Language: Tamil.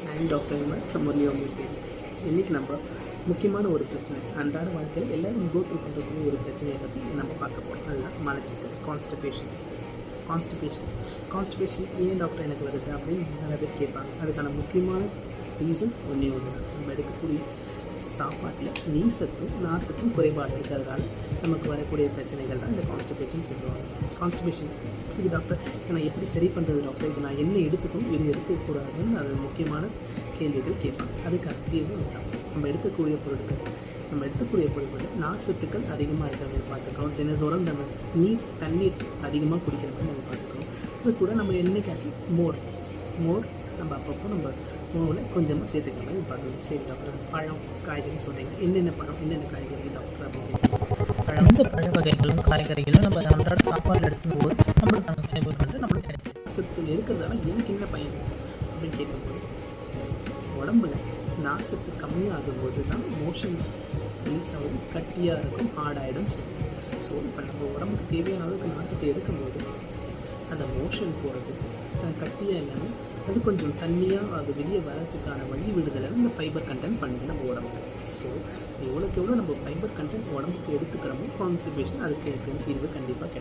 And doctor from முரளியோமிக்கு. இன்றைக்கி நம்ம முக்கியமான ஒரு பிரச்சனை, அன்றாட வாழ்க்கையில் எல்லோரும் கோ த்ரூ பண்ணுறதுக்கு ஒரு பிரச்சனையை பற்றி நம்ம பார்க்க போகிறோம். அதுதான் மலச்சிக்கல், கான்ஸ்டிபேஷன் ஏன் டாக்டர் எனக்கு வருது அப்படின்னு நிறைய பேர் கேட்பாங்க. அதுக்கான முக்கியமான ரீசன் ஒன்றே ஒன்று தான், நம்ம எடுக்கக்கூடிய சாப்பாட்டில் நீர் சத்தும் நார் சத்தும் குறைபாடு இருக்கிறதால நமக்கு வரக்கூடிய பிரச்சனைகள் தான் இந்த கான்ஸ்டிபேஷன் சொல்லுவாங்க. கான்ஸ்டிபேஷன் இது டாக்டர் நான் எப்படி சரி பண்ணுறது டாக்டர், இது நான் என்ன எடுத்துக்கணும் இது எடுத்துக்கூடாதுன்னு அது முக்கியமான கேள்விகள் கேட்பாங்க. அதுக்கான தீர்வு உண்டாகும். நம்ம எடுக்கக்கூடிய பொருட்கள் நார் சத்துக்கள் அதிகமாக இருக்கிற மாதிரி பார்த்துக்கணும். தினத்தோறும் நம்ம தண்ணீர் அதிகமாக குடிக்கிற மாதிரி நம்ம பார்த்துக்கணும். அது கூட நம்ம என்னைக்காச்சும் மோர் நம்ம அப்பப்போ நம்ம உணவில் கொஞ்சமாக சேர்த்துக்கிற மாதிரி பார்த்துக்கணும். சரி டாக்டர், பழம் காய்கறி சொன்னீங்க, என்னென்ன பழம் என்னென்ன காய்கறி டாக்டர் அப்படின்னு இந்த பழ வகைகளும் காய்கறிகளும் நம்ம அன்றாட சாப்பாடு எடுக்கும்போது நம்மளுக்கு அந்த ஃபைபர் வந்து நம்மளுக்கு சத்து இருக்கிறதால எனக்கு என்ன பயன் அப்படின்னு கேட்கும்போது, உடம்புல நார்சத்து கம்மியாகும்போது தான் மோஷன் ரிலீஸ் ஆகும், கட்டியாக இருக்கும், ஹார்டாகிடும் சொல்லுவோம். ஸோ இப்போ நம்ம உடம்புக்கு தேவையான அளவுக்கு நார்சத்து எடுக்கும்போது அந்த மோஷன் போகிறது கட்டியாக இல்லாமல் அது கொஞ்சம் தண்ணியாக அது வெளியே வரதுக்கான வழி விடுதலை இந்த ஃபைபர் கண்டென்ட் பண்ணுது நம்ம உடம்புக்கு. ஸோ எவ்வளோக்கு எவ்வளோ நம்ம ஃபைபர் கண்டென்ட் உடம்புக்கு எடுத்துக்கிறோமோ கான்ஸ்டிபேஷன் அதுக்கு தீர்வு கண்டிப்பாக கிடைக்கும்.